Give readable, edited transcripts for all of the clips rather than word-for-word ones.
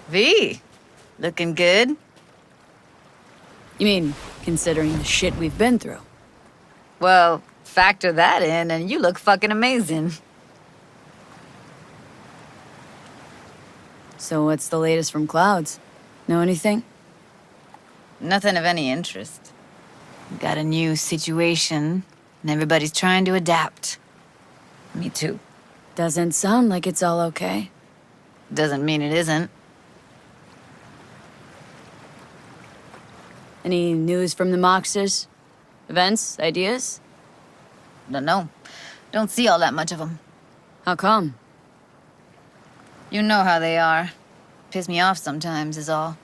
V, looking good? You mean, considering the shit we've been through? Well, factor that in and you look fucking amazing. So what's the latest from Clouds? Know anything? Nothing of any interest. Got a new situation, and everybody's trying to adapt. Me too. Doesn't sound like it's all okay. Doesn't mean it isn't. Any news from the Moxers? Events? Ideas? Don't know. Don't see all that much of them. How come? You know how they are. Piss me off sometimes is all.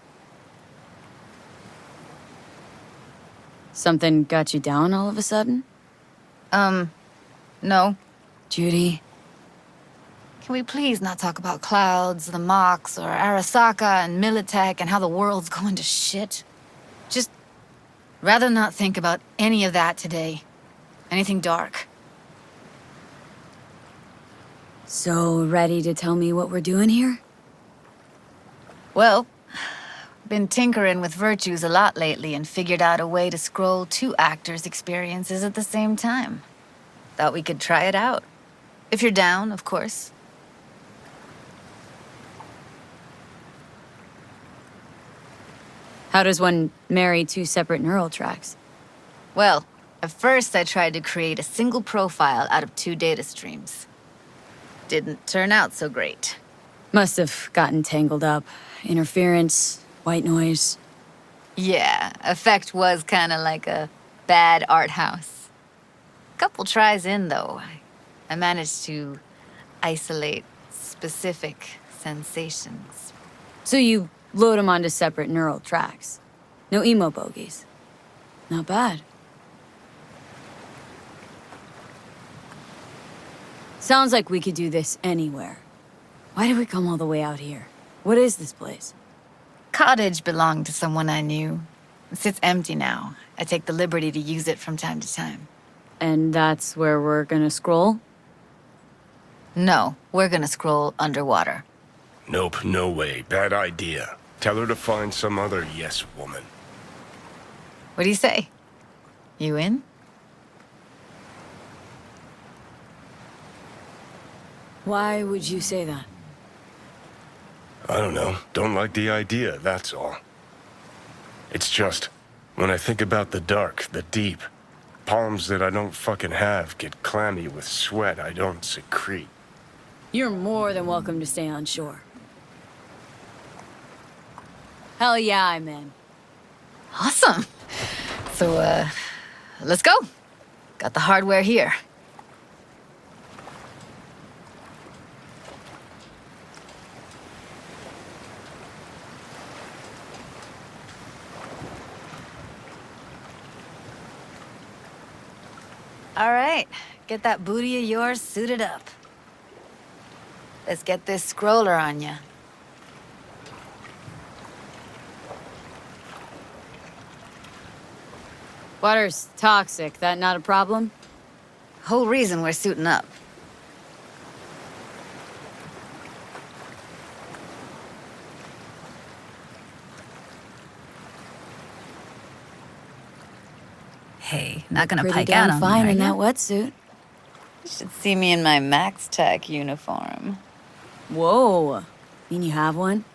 Something got you down all of a sudden? No. Judy? Can we please not talk about Clouds, the Mox, or Arasaka and Militech and how the world's going to shit? Just rather not think about any of that today. Anything dark. So ready to tell me what we're doing here? Well, been tinkering with virtues a lot lately and figured out a way to scroll two actors' experiences at the same time. Thought we could try it out. If you're down, of course. How does one marry two separate neural tracks? Well, at first I tried to create a single profile out of two data streams. Didn't turn out so great. Must have gotten tangled up. Interference, white noise. Yeah, effect was kinda like a bad art house. Couple tries in, though, I managed to isolate specific sensations. So you load them onto separate neural tracks. No emo bogies. Not bad. Sounds like we could do this anywhere. Why did we come all the way out here? What is this place? Cottage belonged to someone I knew. It sits empty now. I take the liberty to use it from time to time. And that's where we're gonna scroll? No, we're gonna scroll underwater. Nope, no way. Bad idea. Tell her to find some other yes woman. What do you say? You in? Why would you say that? I don't know. Don't like the idea, that's all. It's just, when I think about the dark, the deep, palms that I don't fucking have get clammy with sweat I don't secrete. You're more than welcome to stay on shore. Hell yeah, I'm in. Awesome. So, let's go. Got the hardware here. All right, get that booty of yours suited up. Let's get this scroller on ya. Water's toxic, that not a problem? Whole reason we're suiting up. Hey, not gonna Pretty pike out damn on fine me, in are that ya? wetsuit. You should see me in my Max Tech uniform. Whoa. Mean you have one?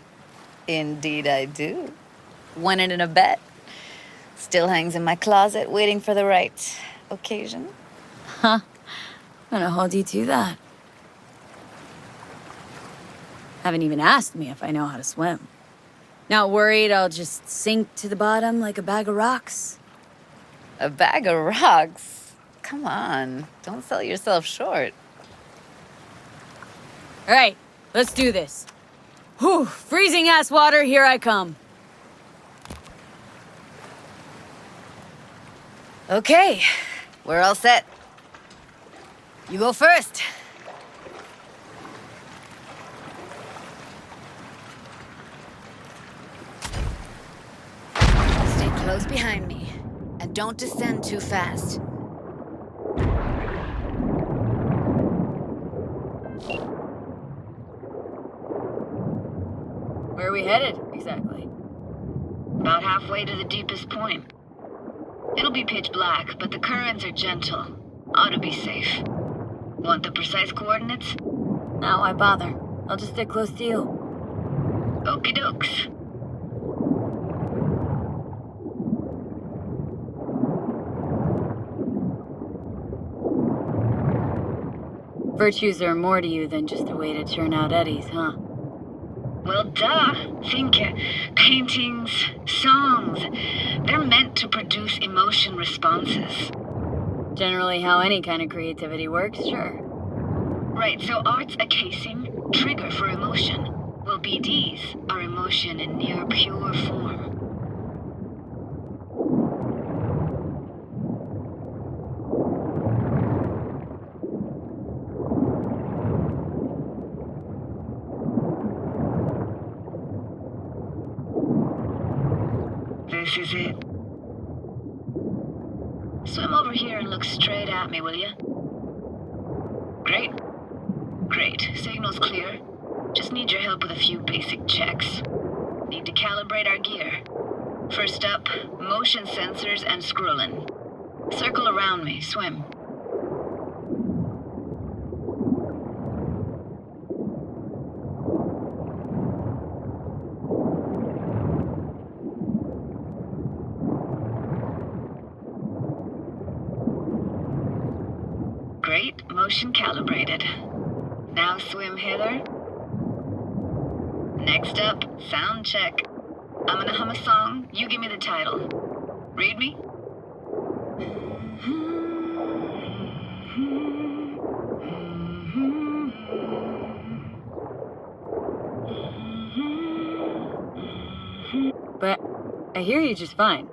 Indeed I do. Won it in a bet. Still hangs in my closet waiting for the right occasion. Huh. I'm gonna hold you to that. Haven't even asked me if I know how to swim. Not worried I'll just sink to the bottom like a bag of rocks? A bag of rocks? Come on, don't sell yourself short. All right, let's do this. Whew, freezing ass water, here I come. Okay, we're all set. You go first. Close behind me. And don't descend too fast. Where are we headed, exactly? About halfway to the deepest point. It'll be pitch black, but the currents are gentle. Ought to be safe. Want the precise coordinates? No, why bother? I'll just stick close to you. Okie dokes. Virtues are more to you than just a way to churn out eddies, huh? Well, duh. Think paintings, songs. They're meant to produce emotion responses. Generally how any kind of creativity works, sure. Right, so art's a casing, trigger for emotion. Well, BDs are emotion in near pure form. This is it. Swim over here and look straight at me, will you? Great. Great. Signal's clear. Just need your help with a few basic checks. Need to calibrate our gear. First up, motion sensors and scrolling. Circle around me. Swim. Great. Motion calibrated. Now swim hither. Next up, sound check. I'm gonna hum a song. You give me the title. Read me? But I hear you just fine.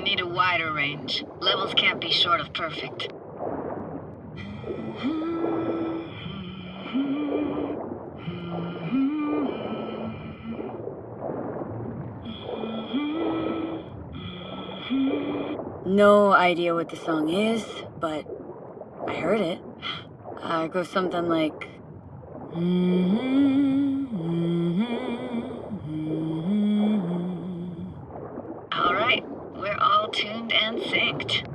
Need a wider range. Levels can't be short of perfect. No idea what the song is, but I heard it. It goes something like... All right, we're all tuned and synced.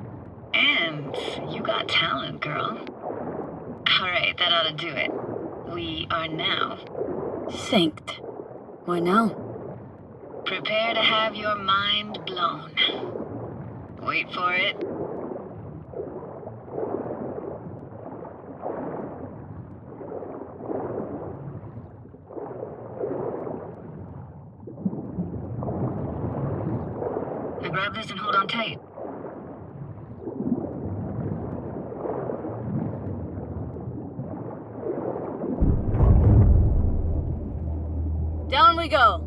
And you got talent, girl. All right, that ought to do it. We are now. Synced. Why now? Prepare to have your mind blown. Wait for it. Now grab this and hold on tight. Down we go.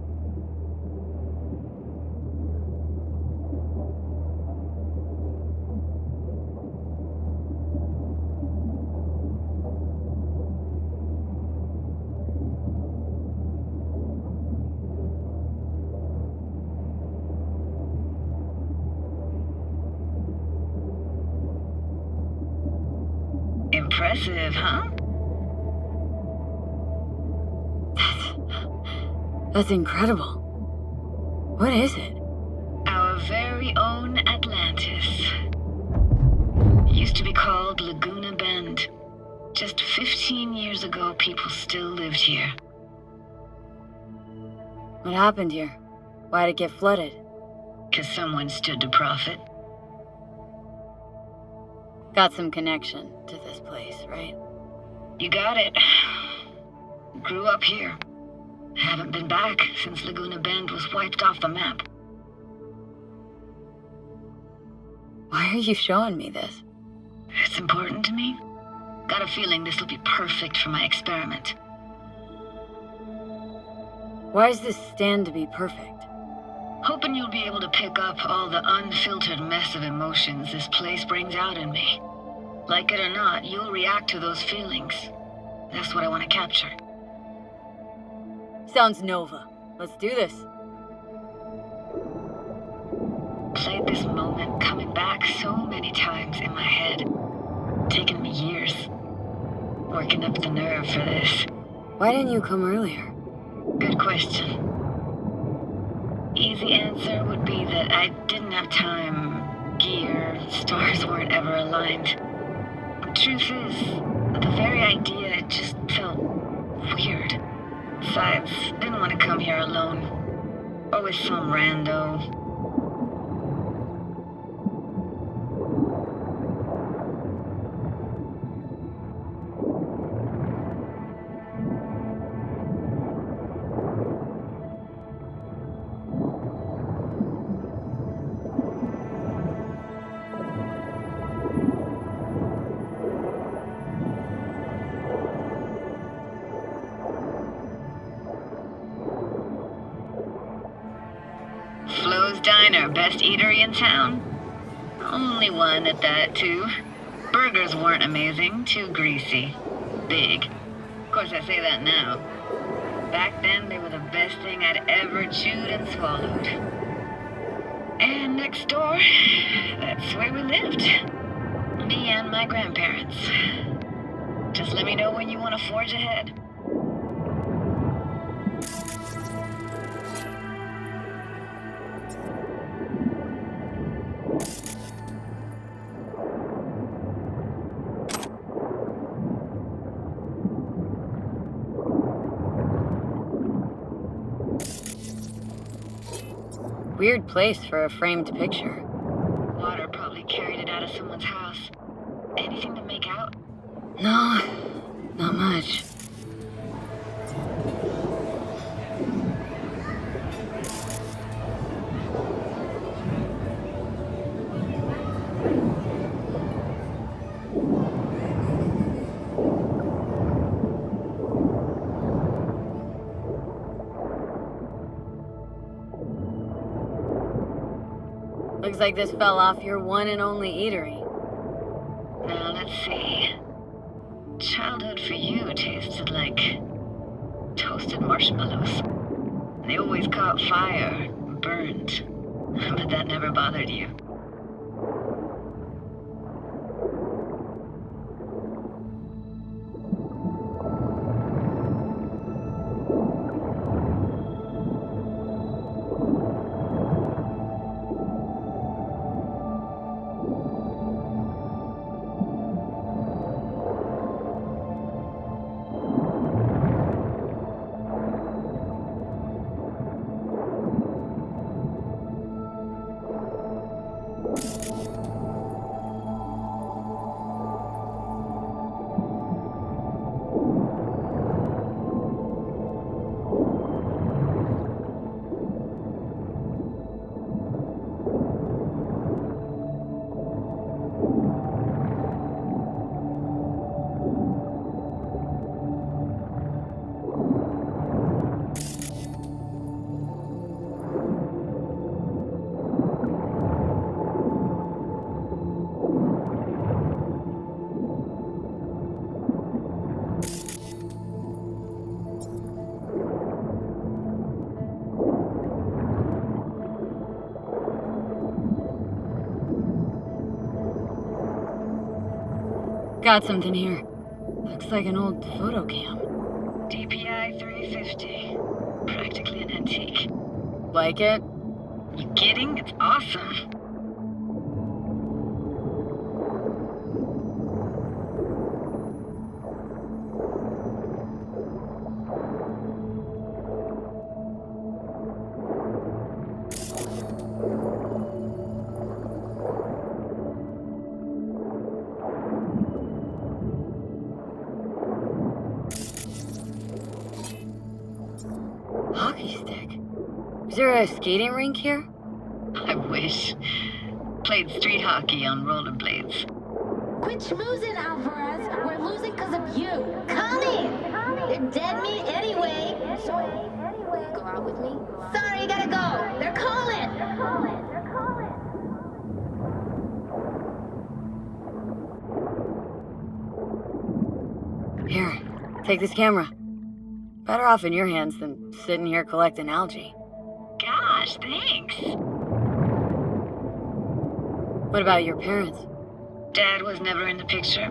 Impressive, huh? That's incredible. What is it? Our very own Atlantis. Used to be called Laguna Bend. Just 15 years ago, people still lived here. What happened here? Why'd it get flooded? 'Cause someone stood to profit. Got some connection to this place, right? You got it. Grew up here. Haven't been back since Laguna Bend was wiped off the map. Why are you showing me this? It's important to me. Got a feeling this will be perfect for my experiment. Why does this stand to be perfect? Hoping you'll be able to pick up all the unfiltered mess of emotions this place brings out in me. Like it or not, you'll react to those feelings. That's what I want to capture. Sounds Nova. Let's do this. Played this moment coming back so many times in my head. Taken me years. Working up the nerve for this. Why didn't you come earlier? Good question. Easy answer would be that I didn't have time. Gear, stars weren't ever aligned. Truth is, the very idea just felt weird. Besides, didn't want to come here alone. Or with some rando. Flo's Diner, best eatery in town. Only one at that, too. Burgers weren't amazing, too greasy. Big. Of course, I say that now. Back then, they were the best thing I'd ever chewed and swallowed. And next door, that's where we lived. Me and my grandparents. Just let me know when you want to forge ahead. Weird place for a framed picture. Water probably carried it out of someone's house. Anything to make out? No, not much. Looks like this fell off your one and only eatery. Now, let's see. Childhood for you tasted like toasted marshmallows. They always caught fire, burned. But that never bothered you. Got something here. Looks like an old photo cam. DPI 350. Practically an antique. Like it? You kidding? It's awesome. Hockey stick. Is there a skating rink here? I wish. Played street hockey on rollerblades. Quit schmoozing, Alvarez. We're losing because of you. Connie! They're dead meat anyway. Go out with me? Sorry, you gotta go. They're calling. Here, take this camera. Better off in your hands than sitting here collecting algae. Gosh, thanks. What about your parents? Dad was never in the picture.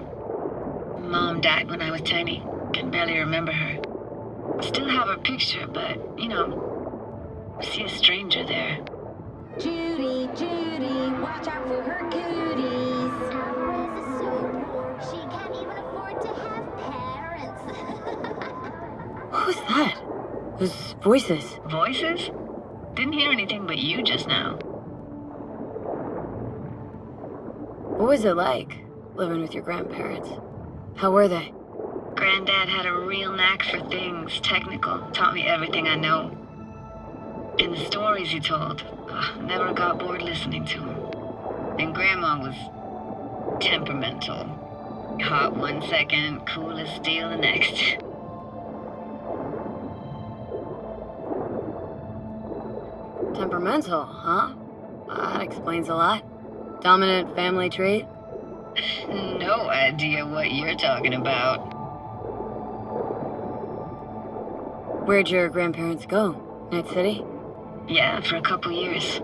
Mom died when I was tiny. Can barely remember her. Still have her picture, but, see a stranger there. Judy, Judy, watch out for her cooties. Alvarez is so poor, she can't even afford to have parents. Who's that? Those voices. Voices? Didn't hear anything but you just now. What was it like, living with your grandparents? How were they? Granddad had a real knack for things technical, taught me everything I know. And the stories he told, never got bored listening to him. And Grandma was temperamental. Hot 1 second, cool as steel the next. Temperamental, huh? That explains a lot. Dominant family trait? No idea what you're talking about. Where'd your grandparents go? Night City? Yeah, for a couple years.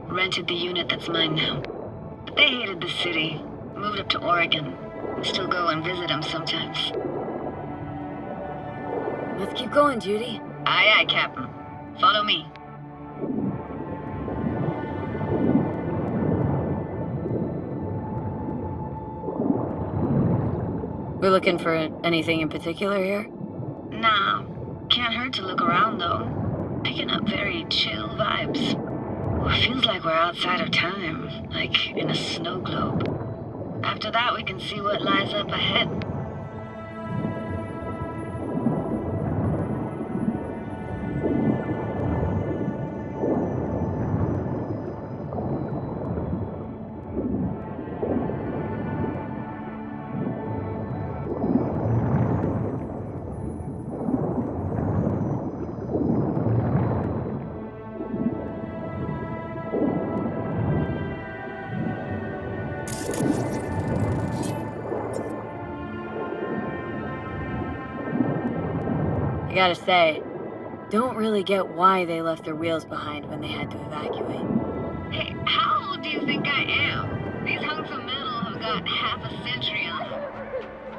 Rented the unit that's mine now. But they hated the city. Moved up to Oregon. Still go and visit them sometimes. Let's keep going, Judy. Aye, aye, Captain. Follow me. We're looking for anything in particular here? Nah, can't hurt to look around though. Picking up very chill vibes. Well, feels like we're outside of time, like in a snow globe. After that, we can see what lies up ahead. I gotta say, don't really get why they left their wheels behind when they had to evacuate. Hey, how old do you think I am? These hunks of metal have got half a century on them.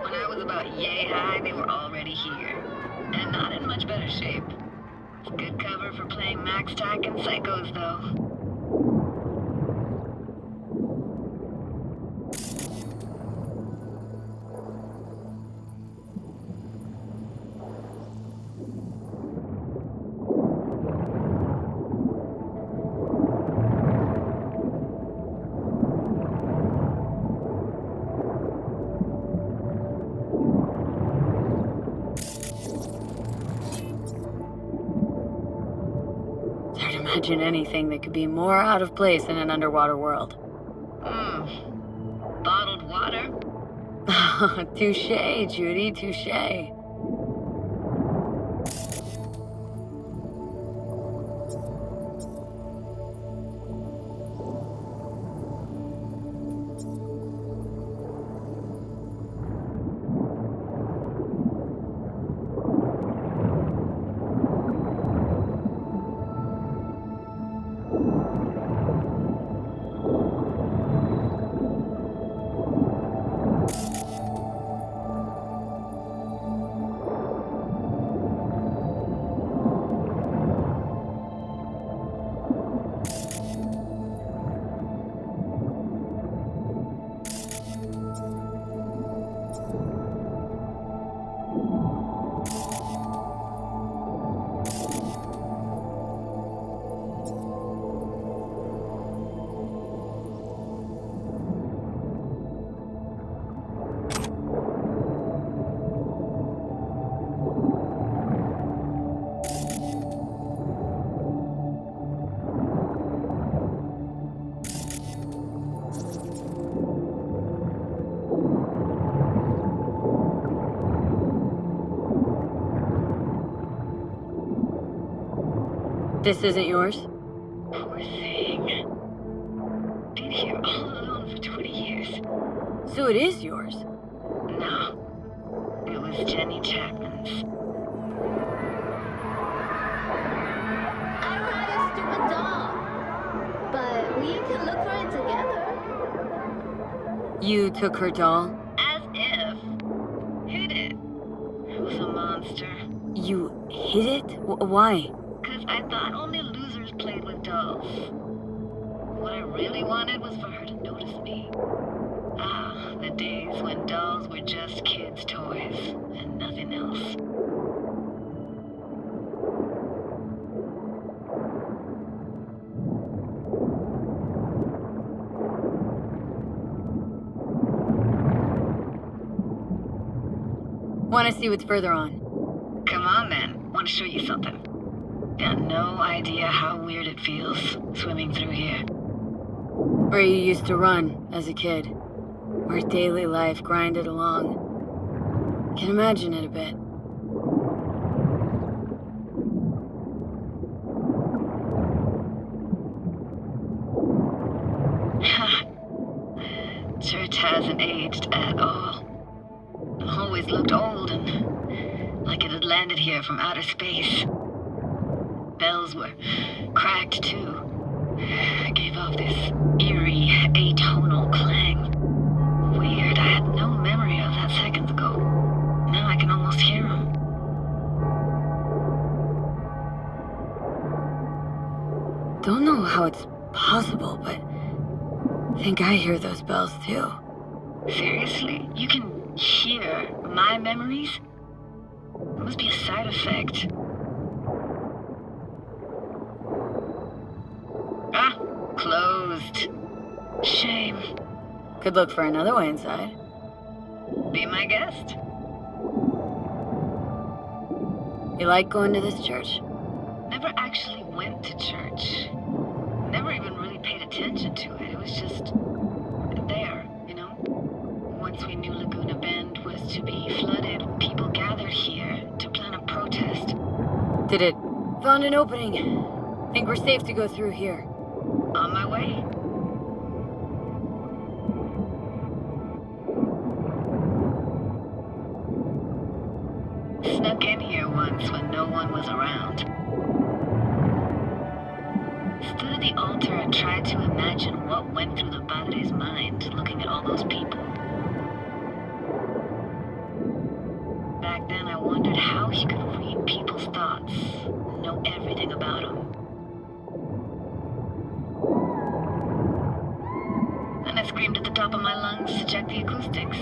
When I was about yay high, they were already here. And not in much better shape. It's good cover for playing Max Tack and Psychos, though. It's hard to imagine anything that could be more out of place in an underwater world. Bottled water? Touche, Judy, touche. This isn't yours? Poor thing. Been here all alone for 20 years. So it is yours. No. It was Jenny Chapman's. I ride a stupid dog, but we can look for it together. You took her doll? As if. Hid it. I was a monster. You hid it? Why? Because I thought only losers played with dolls. What I really wanted was for her to notice me. Ah, the days when dolls were just kids' toys and nothing else. Want to see what's further on? Come on then, want to show you something. Got no idea how weird it feels swimming through here. Where you used to run as a kid. Where daily life grinded along. Can imagine it a bit. Church hasn't aged at all. Always looked old and like it had landed here from outer space. Bells were cracked too. Gave off this eerie, atonal clang. Weird, I had no memory of that seconds ago. Now I can almost hear them. Don't know how it's possible, but I think I hear those bells too. Seriously? You can hear my memories? It must be a side effect. Ah, closed. Shame. Could look for another way inside. Be my guest. You like going to this church? Never actually went to church. Never even really paid attention to it. It was just there, you know? Once we knew Laguna Bend was to be flooded, people gathered here to plan a protest. Did it? Found an opening. Think we're safe to go through here. On my way. Snuck in here once when no one was around. Stood at the altar and tried to imagine what went through the padre's mind looking at all those people. Back then I wondered how he could read people's thoughts, know everything about them. Then I screamed at the top of my lungs to check the acoustics.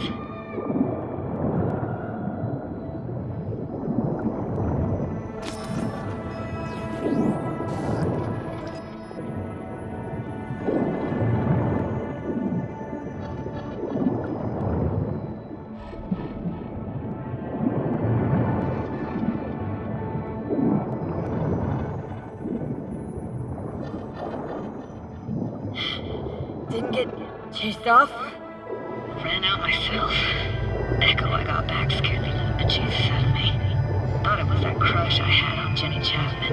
Didn't get chased off? Ran out myself. Echo I got back scared the living bejesus out of me. Thought it was that crush I had on Jenny Chapman.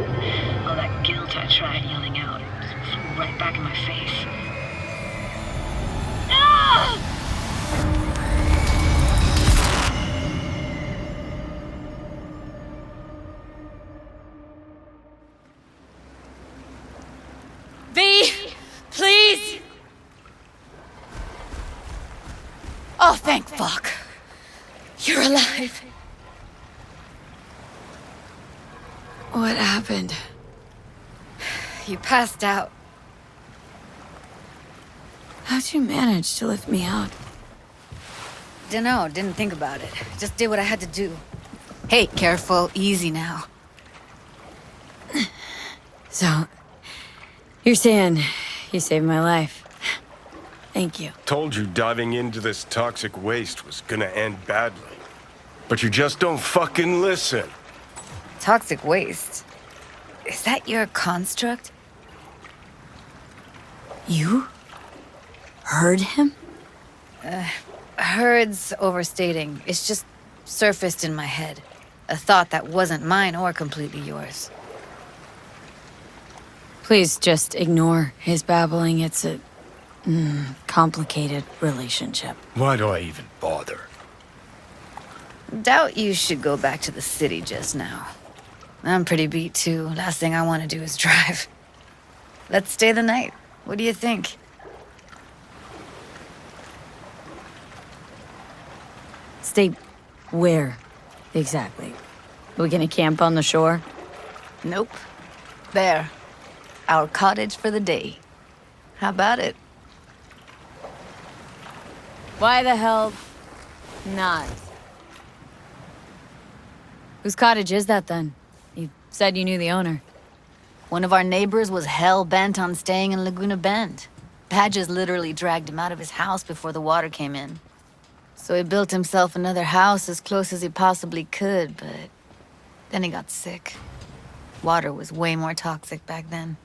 All that guilt I tried yelling out. Just flew right back in my face. Ah! V! Please! Oh, thank fuck. You're alive. What happened? You passed out. How'd you manage to lift me out? Dunno, didn't think about it. Just did what I had to do. Hey, careful, easy now. So, you're saying you saved my life. Thank you. Told you diving into this toxic waste was gonna end badly. But you just don't fucking listen. Toxic waste. Is that your construct? You? Heard him? Heard's overstating. It's just surfaced in my head. A thought that wasn't mine or completely yours. Please just ignore his babbling. It's a complicated relationship. Why do I even bother? Doubt you should go back to the city just now. I'm pretty beat too. Last thing I want to do is drive. Let's stay the night. What do you think? Stay where, exactly? Are we gonna camp on the shore? Nope. There. Our cottage for the day. How about it? Why the hell not? Whose cottage is that then? You said you knew the owner. One of our neighbors was hell-bent on staying in Laguna Bend. Badges literally dragged him out of his house before the water came in. So he built himself another house as close as he possibly could, but then he got sick. Water was way more toxic back then.